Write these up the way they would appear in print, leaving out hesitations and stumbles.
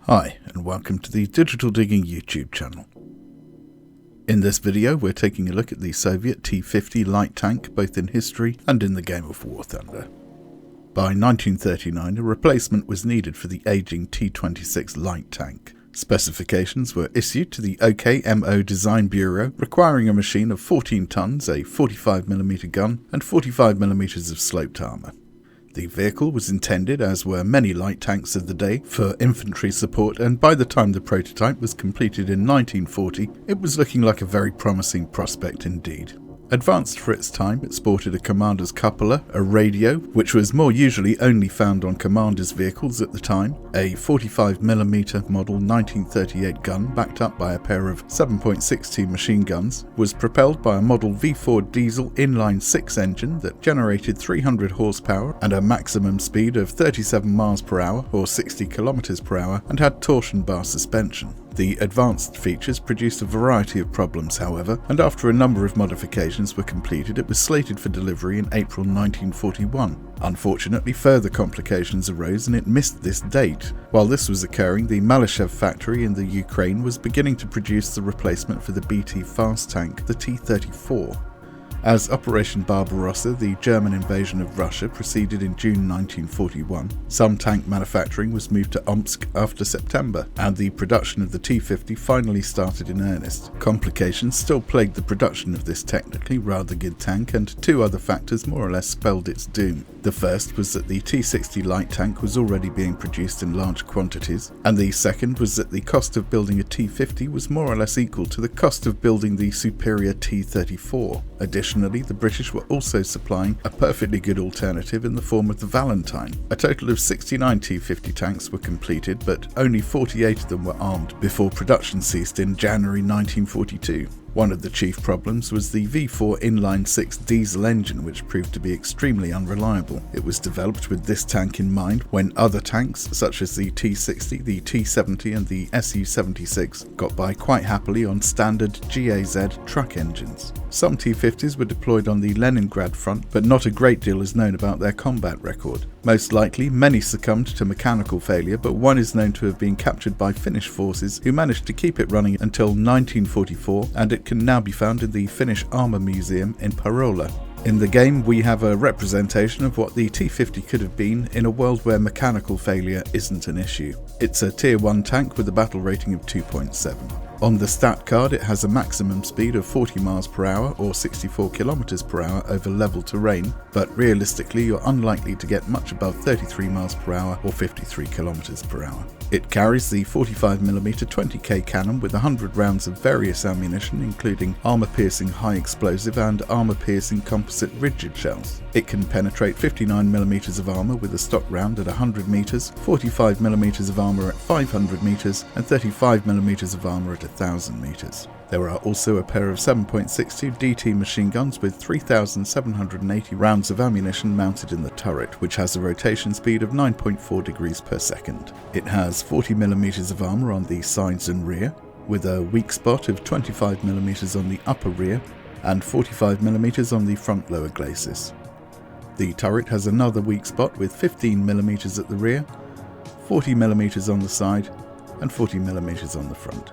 Hi, and welcome to the Digital Digging YouTube channel. In this video, we're taking a look at the Soviet T-50 light tank, both in history and in the game of War Thunder. By 1939, a replacement was needed for the aging T-26 light tank. Specifications were issued to the OKMO Design Bureau, requiring a machine of 14 tons, a 45mm gun, and 45mm of sloped armour. The vehicle was intended, as were many light tanks of the day, for infantry support, and by the time the prototype was completed in 1940, it was looking like a very promising prospect indeed. Advanced for its time, it sported a commander's cupola, a radio, which was more usually only found on commanders' vehicles at the time, a 45mm model 1938 gun backed up by a pair of 7.62 machine guns, was propelled by a Model V4 diesel inline-6 engine that generated 300 horsepower and a maximum speed of 37 miles per hour or 60 kilometers per hour, and had torsion bar suspension. The advanced features produced a variety of problems, however, and after a number of modifications were completed, it was slated for delivery in April 1941. Unfortunately, further complications arose and it missed this date. While this was occurring, the Malyshev factory in the Ukraine was beginning to produce the replacement for the BT fast tank, the T-34. As Operation Barbarossa, the German invasion of Russia, proceeded in June 1941, some tank manufacturing was moved to Omsk after September, and the production of the T-50 finally started in earnest. Complications still plagued the production of this technically rather good tank, and two other factors more or less spelled its doom. The first was that the T-60 light tank was already being produced in large quantities, and the second was that the cost of building a T-50 was more or less equal to the cost of building the superior T-34. Additionally, the British were also supplying a perfectly good alternative in the form of the Valentine. A total of 69 T-50 tanks were completed, but only 48 of them were armed before production ceased in January 1942. One of the chief problems was the V4 inline-6 diesel engine, which proved to be extremely unreliable. It was developed with this tank in mind when other tanks, such as the T-60, the T-70 and the Su-76, got by quite happily on standard GAZ truck engines. Some T-50s were deployed on the Leningrad front, but not a great deal is known about their combat record. Most likely, many succumbed to mechanical failure, but one is known to have been captured by Finnish forces who managed to keep it running until 1944, and it can now be found in the Finnish Armour Museum in Parola. In the game, we have a representation of what the T-50 could have been in a world where mechanical failure isn't an issue. It's a Tier 1 tank with a battle rating of 2.7. On the stat card, it has a maximum speed of 40 miles per hour or 64 kilometers per hour over level terrain, but realistically you're unlikely to get much above 33 miles per hour or 53 kilometers per hour. It carries the 45mm 20K cannon with 100 rounds of various ammunition, including armor-piercing high explosive and armor-piercing composite rigid shells. It can penetrate 59mm of armor with a stock round at 100 meters, 45mm of armor at 500 meters, and 35mm of armor at 1000 meters. There are also a pair of 7.62 DT machine guns with 3,780 rounds of ammunition mounted in the turret, which has a rotation speed of 9.4 degrees per second. It has 40mm of armour on the sides and rear, with a weak spot of 25mm on the upper rear and 45mm on the front lower glacis. The turret has another weak spot with 15mm at the rear, 40mm on the side and 40mm on the front.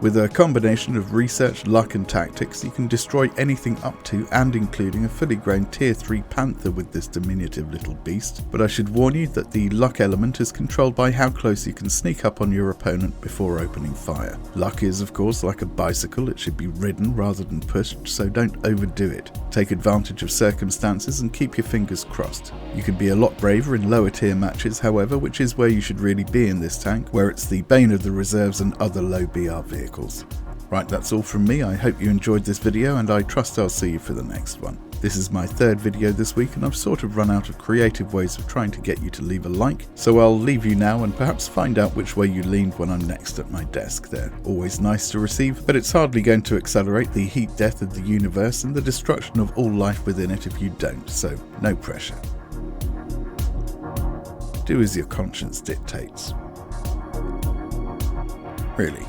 With a combination of research, luck and tactics, you can destroy anything up to and including a fully grown Tier 3 Panther with this diminutive little beast, but I should warn you that the luck element is controlled by how close you can sneak up on your opponent before opening fire. Luck is, of course, like a bicycle, it should be ridden rather than pushed, so don't overdo it. Take advantage of circumstances and keep your fingers crossed. You can be a lot braver in lower tier matches, however, which is where you should really be in this tank, where it's the bane of the reserves and other low BR vehicles. Right, that's all from me. I hope you enjoyed this video and I trust I'll see you for the next one. This is my third video this week and I've sort of run out of creative ways of trying to get you to leave a like, so I'll leave you now and perhaps find out which way you leaned when I'm next at my desk. They're always nice to receive, but it's hardly going to accelerate the heat death of the universe and the destruction of all life within it if you don't, so no pressure. Do as your conscience dictates. Really.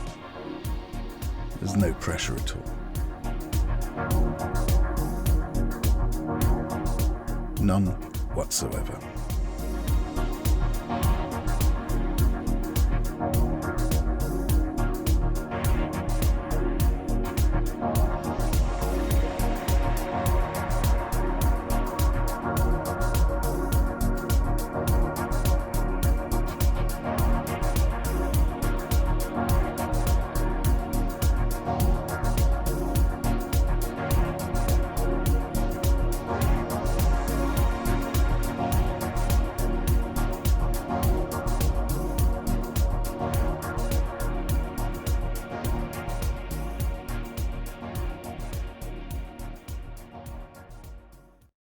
There's no pressure at all. None whatsoever.